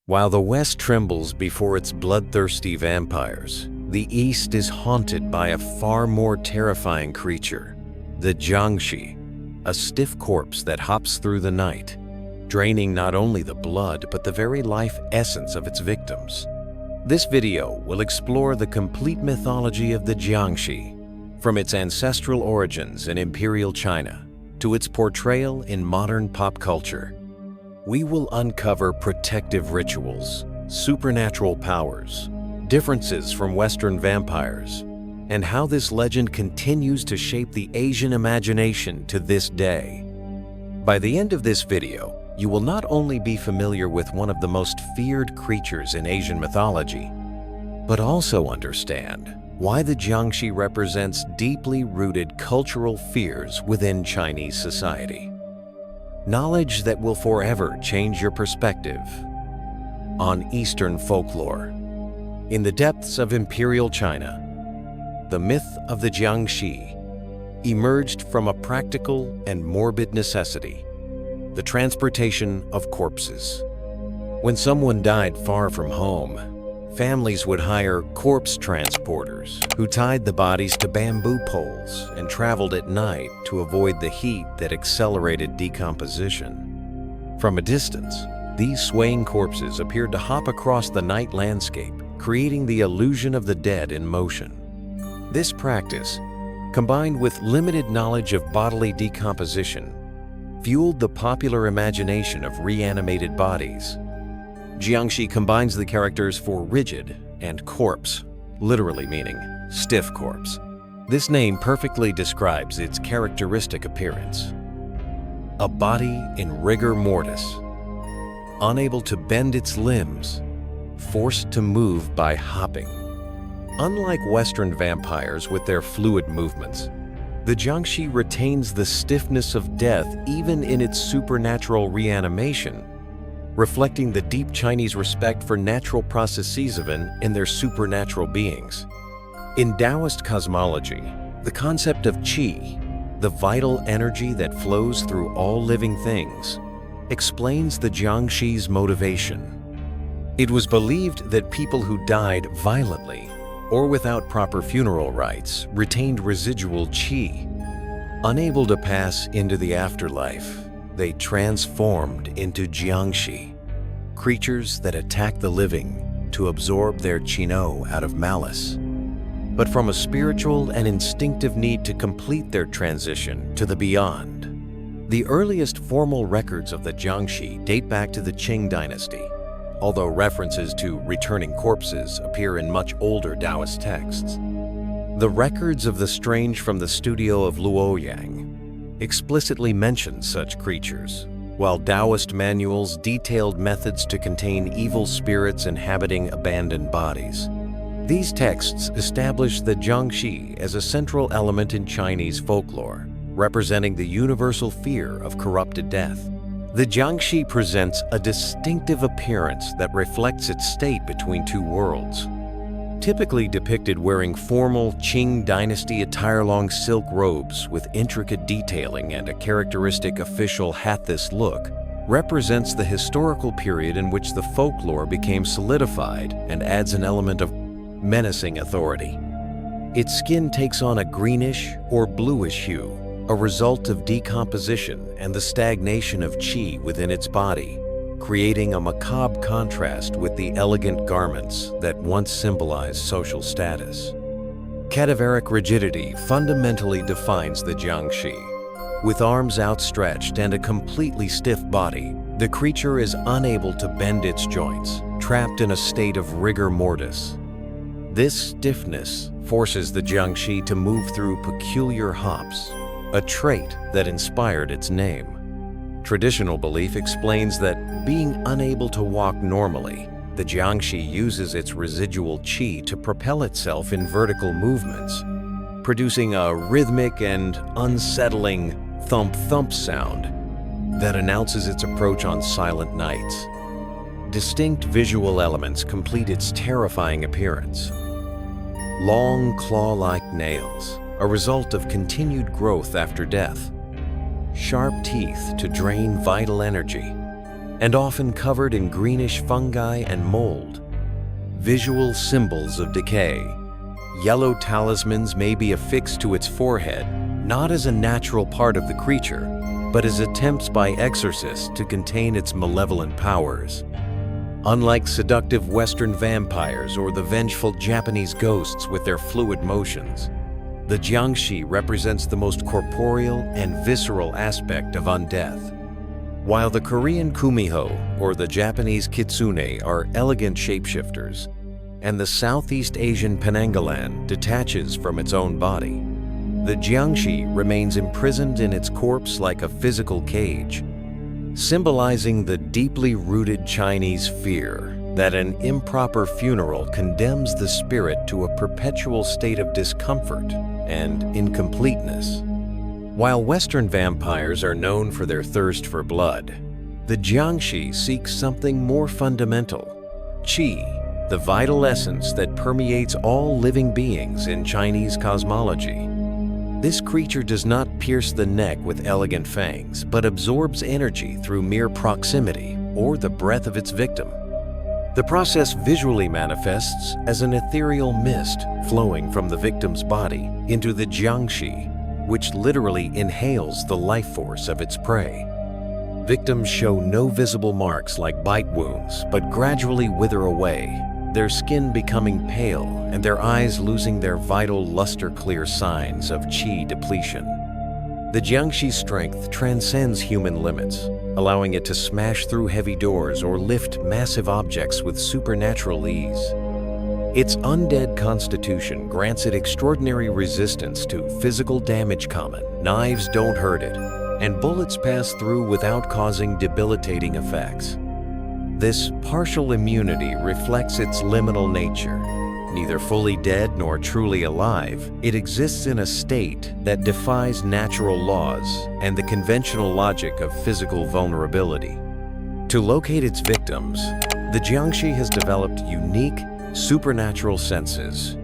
While the West trembles before its bloodthirsty vampires, the East is haunted by a far more terrifying creature, the Jiangshi, a stiff corpse that hops through the night, draining not only the blood but the very life essence of its victims. This video will explore the complete mythology of the Jiangshi, from its ancestral origins in Imperial China to its portrayal in modern pop culture. We will uncover protective rituals, supernatural powers, differences from Western vampires, and how this legend continues to shape the Asian imagination to this day. By the end of this video, you will not only be familiar with one of the most feared creatures in Asian mythology, but also understand why the Jiangshi represents deeply rooted cultural fears within Chinese society. Knowledge that will forever change your perspective on Eastern folklore. In the depths of Imperial China, the myth of the Jiangshi emerged from a practical and morbid necessity: the transportation of corpses. When someone died far from home, families would hire corpse transporters who tied the bodies to bamboo poles and traveled at night to avoid the heat that accelerated decomposition. From a distance, these swaying corpses appeared to hop across the night landscape, creating the illusion of the dead in motion. This practice, combined with limited knowledge of bodily decomposition, fueled the popular imagination of reanimated bodies. Jiangshi combines the characters for rigid and corpse, literally meaning stiff corpse. This name perfectly describes its characteristic appearance: a body in rigor mortis, unable to bend its limbs, forced to move by hopping. Unlike Western vampires with their fluid movements, the Jiangshi retains the stiffness of death even in its supernatural reanimation, reflecting the deep Chinese respect for natural processes in their supernatural beings. In Taoist cosmology, the concept of qi, the vital energy that flows through all living things, explains the Jiangshi's motivation. It was believed that people who died violently or without proper funeral rites retained residual qi. Unable to pass into the afterlife, they transformed into Jiangshi, creatures that attack the living to absorb their qino out of malice, but from a spiritual and instinctive need to complete their transition to the beyond. The earliest formal records of the Jiangshi date back to the Qing dynasty, although references to returning corpses appear in much older Taoist texts. The records of the strange from the studio of Luoyang explicitly mention such creatures, while Taoist manuals detailed methods to contain evil spirits inhabiting abandoned bodies. These texts establish the Jiangshi as a central element in Chinese folklore, representing the universal fear of corrupted death. The Jiangshi presents a distinctive appearance that reflects its state between two worlds. Typically depicted wearing formal Qing dynasty attire-long silk robes with intricate detailing and a characteristic official hat, this look represents the historical period in which the folklore became solidified and adds an element of menacing authority. Its skin takes on a greenish or bluish hue, a result of decomposition and the stagnation of qi within its body, creating a macabre contrast with the elegant garments that once symbolized social status. Cadaveric rigidity fundamentally defines the Jiangshi. With arms outstretched and a completely stiff body, the creature is unable to bend its joints, trapped in a state of rigor mortis. This stiffness forces the Jiangshi to move through peculiar hops, a trait that inspired its name. Traditional belief explains that, being unable to walk normally, the Jiangshi uses its residual qi to propel itself in vertical movements, producing a rhythmic and unsettling thump-thump sound that announces its approach on silent nights. Distinct visual elements complete its terrifying appearance. Long claw-like nails, a result of continued growth after death. Sharp teeth to drain vital energy. and often covered in greenish fungi and mold. Visual symbols of decay. Yellow talismans may be affixed to its forehead, not as a natural part of the creature, but as attempts by exorcists to contain its malevolent powers. Unlike seductive Western vampires or the vengeful Japanese ghosts with their fluid motions, the Jiangshi represents the most corporeal and visceral aspect of undeath. While the Korean kumiho or the Japanese kitsune are elegant shapeshifters, and the Southeast Asian penangalan detaches from its own body, the Jiangshi remains imprisoned in its corpse like a physical cage, symbolizing the deeply rooted Chinese fear that an improper funeral condemns the spirit to a perpetual state of discomfort and incompleteness. While Western vampires are known for their thirst for blood, the Jiangshi seeks something more fundamental: qi, the vital essence that permeates all living beings in Chinese cosmology. This creature does not pierce the neck with elegant fangs, but absorbs energy through mere proximity or the breath of its victim. The process visually manifests as an ethereal mist flowing from the victim's body into the Jiangshi, which literally inhales the life force of its prey. Victims show no visible marks like bite wounds, but gradually wither away, their skin becoming pale and their eyes losing their vital luster-clear signs of qi depletion. The Jiangshi's strength transcends human limits, allowing it to smash through heavy doors or lift massive objects with supernatural ease. Its undead constitution grants it extraordinary resistance to physical damage. Knives don't hurt it, and bullets pass through without causing debilitating effects. This partial immunity reflects its liminal nature. Neither fully dead nor truly alive, it exists in a state that defies natural laws and the conventional logic of physical vulnerability. To locate its victims, the Jiangshi has developed unique, supernatural senses.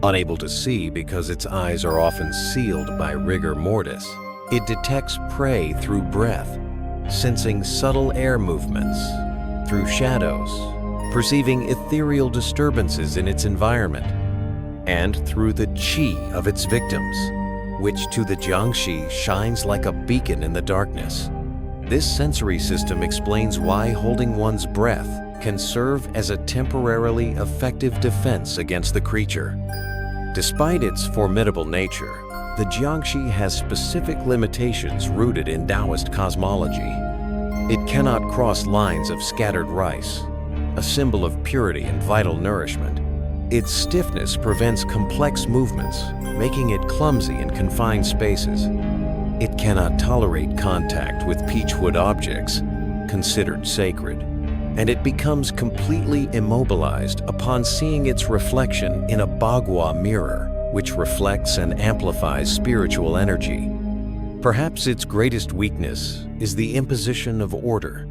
Unable to see because its eyes are often sealed by rigor mortis, it detects prey through breath, sensing subtle air movements, through shadows, perceiving ethereal disturbances in its environment, and through the qi of its victims, which to the Jiangshi shines like a beacon in the darkness. This sensory system explains why holding one's breath can serve as a temporarily effective defense against the creature. Despite its formidable nature, the Jiangshi has specific limitations rooted in Taoist cosmology. It cannot cross lines of scattered rice, a symbol of purity and vital nourishment. Its stiffness prevents complex movements, making it clumsy in confined spaces. It cannot tolerate contact with peachwood objects, considered sacred, and it becomes completely immobilized upon seeing its reflection in a bagua mirror, which reflects and amplifies spiritual energy. Perhaps its greatest weakness is the imposition of order.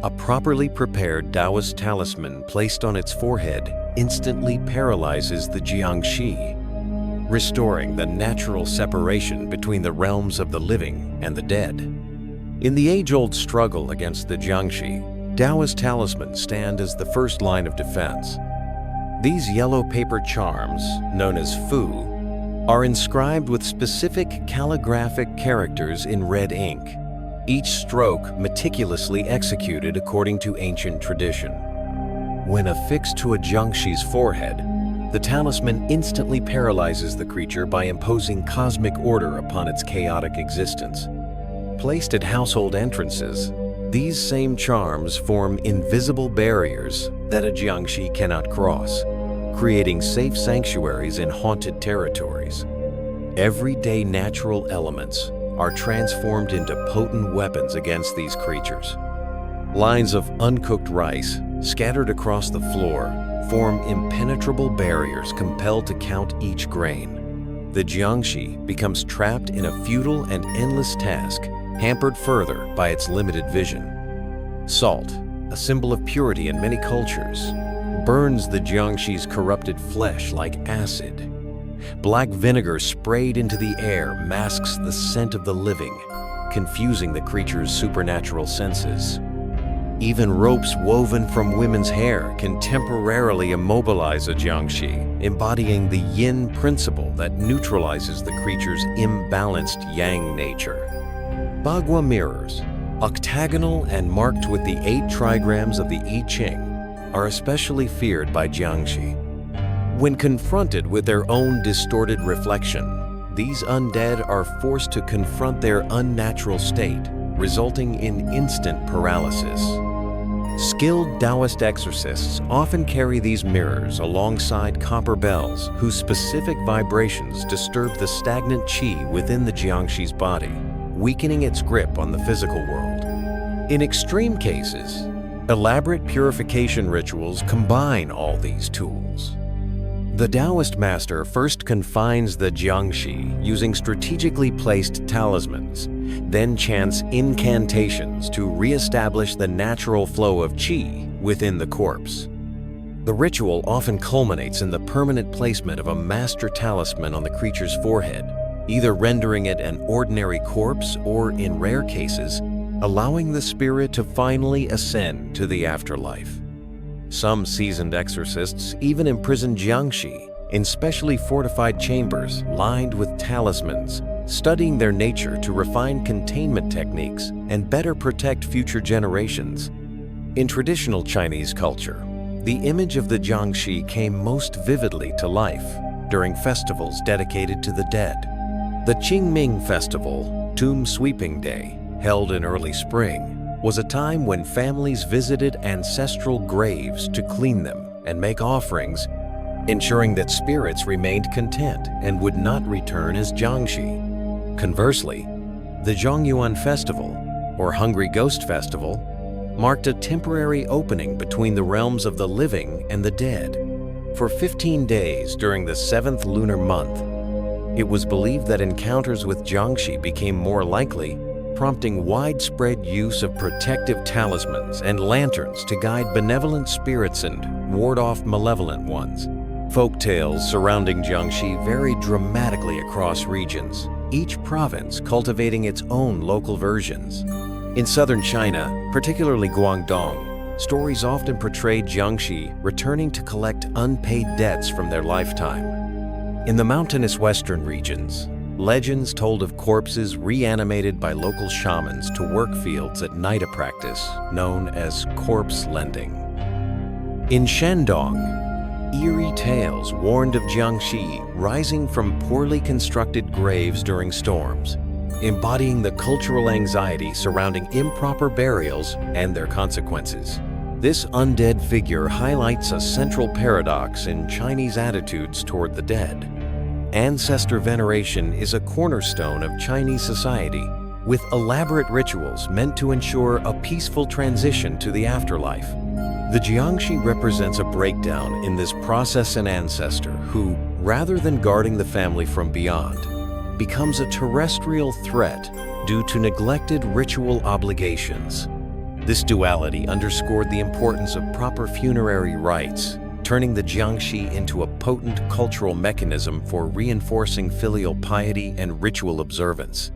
A properly prepared Taoist talisman placed on its forehead instantly paralyzes the Jiangshi, restoring the natural separation between the realms of the living and the dead. In the age-old struggle against the Jiangshi, Taoist talismans stand as the first line of defense. These yellow paper charms, known as fu, are inscribed with specific calligraphic characters in red ink, each stroke meticulously executed according to ancient tradition. When affixed to a Jiangshi's forehead, the talisman instantly paralyzes the creature by imposing cosmic order upon its chaotic existence. Placed at household entrances, these same charms form invisible barriers that a Jiangshi cannot cross, creating safe sanctuaries in haunted territories. Everyday natural elements are transformed into potent weapons against these creatures. Lines of uncooked rice scattered across the floor form impenetrable barriers compelled to count each grain. The Jiangshi becomes trapped in a futile and endless task, hampered further by its limited vision. Salt, a symbol of purity in many cultures, burns the Jiangshi's corrupted flesh like acid. Black vinegar sprayed into the air masks the scent of the living, confusing the creature's supernatural senses. Even ropes woven from women's hair can temporarily immobilize a Jiangshi, embodying the yin principle that neutralizes the creature's imbalanced yang nature. Bagua mirrors, octagonal and marked with the 8 trigrams of the I Ching, are especially feared by Jiangshi. When confronted with their own distorted reflection, these undead are forced to confront their unnatural state, resulting in instant paralysis. Skilled Taoist exorcists often carry these mirrors alongside copper bells whose specific vibrations disturb the stagnant qi within the Jiangshi's body, weakening its grip on the physical world. In extreme cases, elaborate purification rituals combine all these tools. The Taoist master first confines the Jiangshi using strategically placed talismans, then chants incantations to re-establish the natural flow of qi within the corpse. The ritual often culminates in the permanent placement of a master talisman on the creature's forehead, either rendering it an ordinary corpse or, in rare cases, allowing the spirit to finally ascend to the afterlife. Some seasoned exorcists even imprison Jiangshi in specially fortified chambers lined with talismans, studying their nature to refine containment techniques and better protect future generations. In traditional Chinese culture, the image of the Jiangshi came most vividly to life during festivals dedicated to the dead. The Qingming Festival, Tomb Sweeping Day, held in early spring, was a time when families visited ancestral graves to clean them and make offerings, ensuring that spirits remained content and would not return as Jiangshi. Conversely, the Zhongyuan Festival, or Hungry Ghost Festival, marked a temporary opening between the realms of the living and the dead. For 15 days during the 7th lunar month, it was believed that encounters with Jiangshi became more likely, prompting widespread use of protective talismans and lanterns to guide benevolent spirits and ward off malevolent ones. Folk tales surrounding Jiangshi vary dramatically across regions, each province cultivating its own local versions. In southern China, particularly Guangdong, stories often portrayed Jiangshi returning to collect unpaid debts from their lifetime. In the mountainous western regions, legends told of corpses reanimated by local shamans to work fields at night, a practice known as corpse lending. In Shandong, eerie tales warned of Jiangshi rising from poorly constructed graves during storms, embodying the cultural anxiety surrounding improper burials and their consequences. This undead figure highlights a central paradox in Chinese attitudes toward the dead. Ancestor veneration is a cornerstone of Chinese society, with elaborate rituals meant to ensure a peaceful transition to the afterlife. The Jiangshi represents a breakdown in this process, an ancestor who, rather than guarding the family from beyond, becomes a terrestrial threat due to neglected ritual obligations. This duality underscored the importance of proper funerary rites, turning the Jiangshi into a potent cultural mechanism for reinforcing filial piety and ritual observance.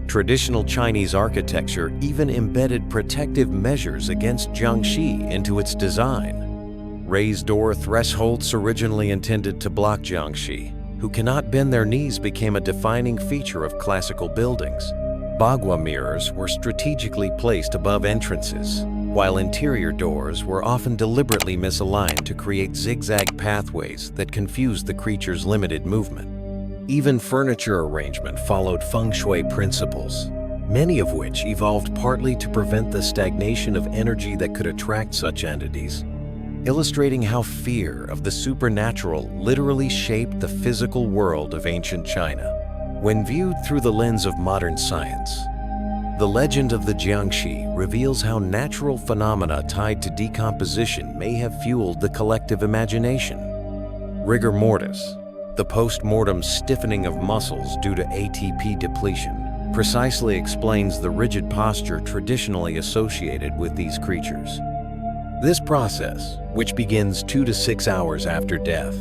Traditional Chinese architecture even embedded protective measures against Jiangshi into its design. Raised door thresholds originally intended to block Jiangshi, who cannot bend their knees, became a defining feature of classical buildings. Bagua mirrors were strategically placed above entrances, while interior doors were often deliberately misaligned to create zigzag pathways that confused the creature's limited movement. Even furniture arrangement followed feng shui principles, many of which evolved partly to prevent the stagnation of energy that could attract such entities, illustrating how fear of the supernatural literally shaped the physical world of ancient China. When viewed through the lens of modern science, the legend of the Jiangshi reveals how natural phenomena tied to decomposition may have fueled the collective imagination. Rigor mortis, the post-mortem stiffening of muscles due to ATP depletion, precisely explains the rigid posture traditionally associated with these creatures. This process, which begins 2 to 6 hours after death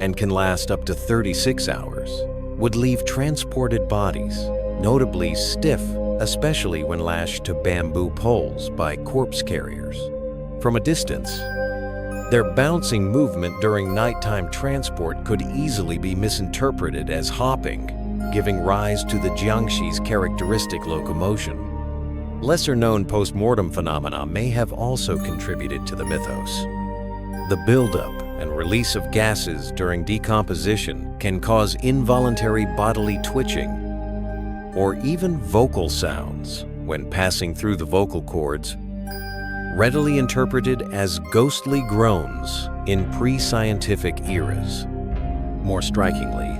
and can last up to 36 hours, would leave transported bodies, notably stiff especially when lashed to bamboo poles by corpse carriers. From a distance, their bouncing movement during nighttime transport could easily be misinterpreted as hopping, giving rise to the Jiangshi's characteristic locomotion. Lesser-known post-mortem phenomena may have also contributed to the mythos. The buildup and release of gases during decomposition can cause involuntary bodily twitching, or even vocal sounds when passing through the vocal cords, readily interpreted as ghostly groans in pre-scientific eras. More strikingly,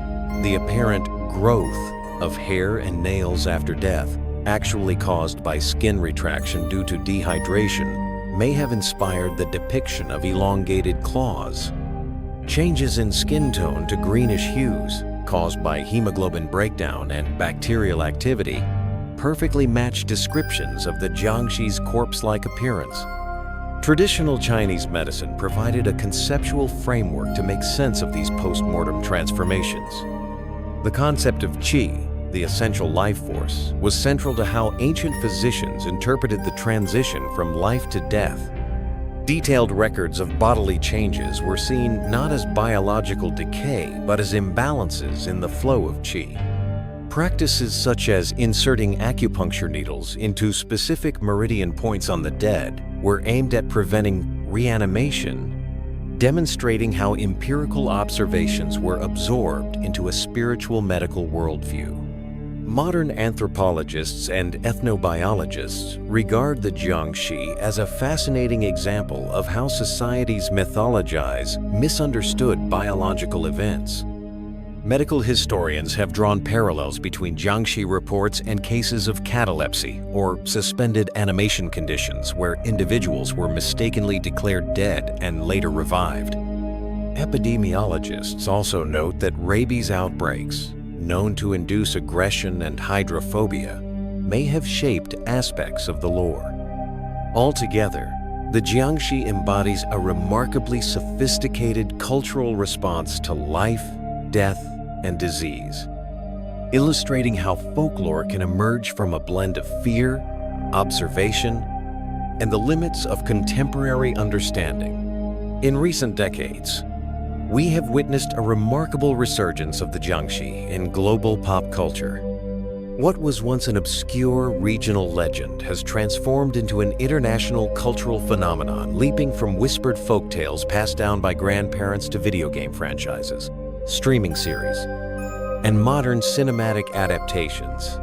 the apparent growth of hair and nails after death, actually caused by skin retraction due to dehydration, may have inspired the depiction of elongated claws. Changes in skin tone to greenish hues, caused by hemoglobin breakdown and bacterial activity, perfectly match descriptions of the Jiangshi's corpse-like appearance. Traditional Chinese medicine provided a conceptual framework to make sense of these post-mortem transformations. The concept of qi, the essential life force, was central to how ancient physicians interpreted the transition from life to death. Detailed records of bodily changes were seen not as biological decay, but as imbalances in the flow of qi. Practices such as inserting acupuncture needles into specific meridian points on the dead were aimed at preventing reanimation, demonstrating how empirical observations were absorbed into a spiritual medical worldview. Modern anthropologists and ethnobiologists regard the Jiangshi as a fascinating example of how societies mythologize misunderstood biological events. Medical historians have drawn parallels between Jiangshi reports and cases of catalepsy, or suspended animation conditions, where individuals were mistakenly declared dead and later revived. Epidemiologists also note that rabies outbreaks, known to induce aggression and hydrophobia, may have shaped aspects of the lore. Altogether, the Jiangshi embodies a remarkably sophisticated cultural response to life, death, and disease, illustrating how folklore can emerge from a blend of fear, observation, and the limits of contemporary understanding. In recent decades, we have witnessed a remarkable resurgence of the Jiangshi in global pop culture. What was once an obscure regional legend has transformed into an international cultural phenomenon, leaping from whispered folktales passed down by grandparents to video game franchises, streaming series, and modern cinematic adaptations.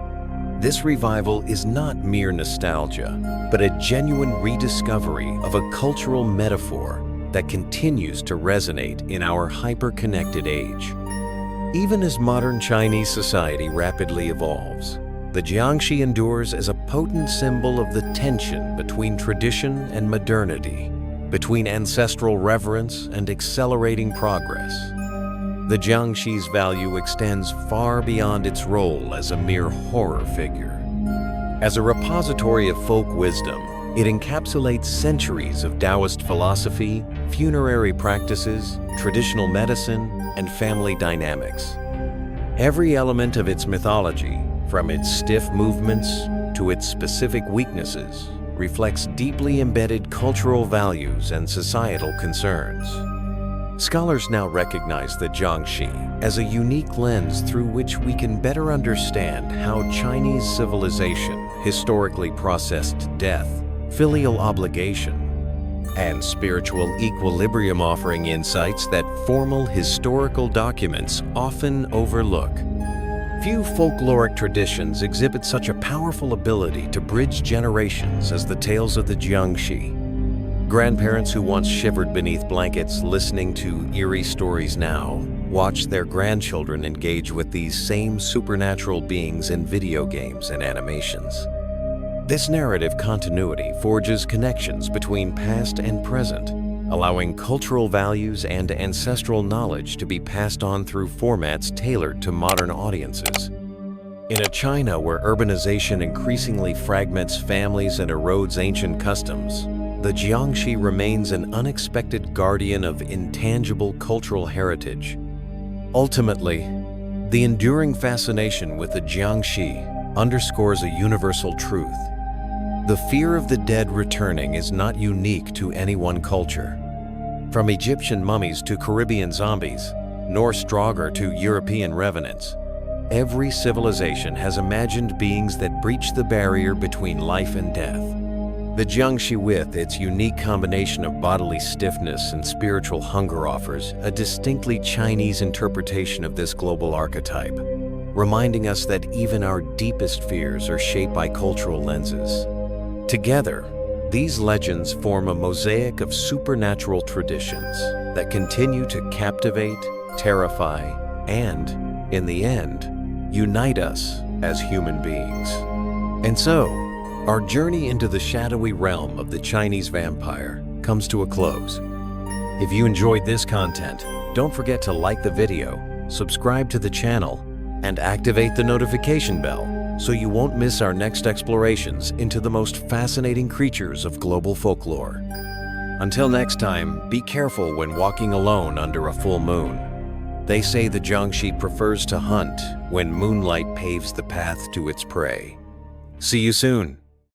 This revival is not mere nostalgia, but a genuine rediscovery of a cultural metaphor that continues to resonate in our hyper-connected age. Even as modern Chinese society rapidly evolves, the Jiangshi endures as a potent symbol of the tension between tradition and modernity, between ancestral reverence and accelerating progress. The Jiangshi's value extends far beyond its role as a mere horror figure. As a repository of folk wisdom, it encapsulates centuries of Taoist philosophy, funerary practices, traditional medicine, and family dynamics. Every element of its mythology, from its stiff movements to its specific weaknesses, reflects deeply embedded cultural values and societal concerns. Scholars now recognize the Jiangshi as a unique lens through which we can better understand how Chinese civilization historically processed death, filial obligation, and spiritual equilibrium, offering insights that formal historical documents often overlook. Few folkloric traditions exhibit such a powerful ability to bridge generations as the tales of the Jiangshi. Grandparents who once shivered beneath blankets listening to eerie stories now watch their grandchildren engage with these same supernatural beings in video games and animations. This narrative continuity forges connections between past and present, allowing cultural values and ancestral knowledge to be passed on through formats tailored to modern audiences. In a China where urbanization increasingly fragments families and erodes ancient customs, the Jiangshi remains an unexpected guardian of intangible cultural heritage. Ultimately, the enduring fascination with the Jiangshi underscores a universal truth. The fear of the dead returning is not unique to any one culture. From Egyptian mummies to Caribbean zombies, Norse draugr to European revenants, every civilization has imagined beings that breach the barrier between life and death. The Jiangshi, with its unique combination of bodily stiffness and spiritual hunger, offers a distinctly Chinese interpretation of this global archetype, reminding us that even our deepest fears are shaped by cultural lenses. Together, these legends form a mosaic of supernatural traditions that continue to captivate, terrify, and, in the end, unite us as human beings. And so, our journey into the shadowy realm of the Chinese vampire comes to a close. If you enjoyed this content, don't forget to like the video, subscribe to the channel, and activate the notification bell so you won't miss our next explorations into the most fascinating creatures of global folklore. Until next time, be careful when walking alone under a full moon. They say the Jiangshi prefers to hunt when moonlight paves the path to its prey. See you soon.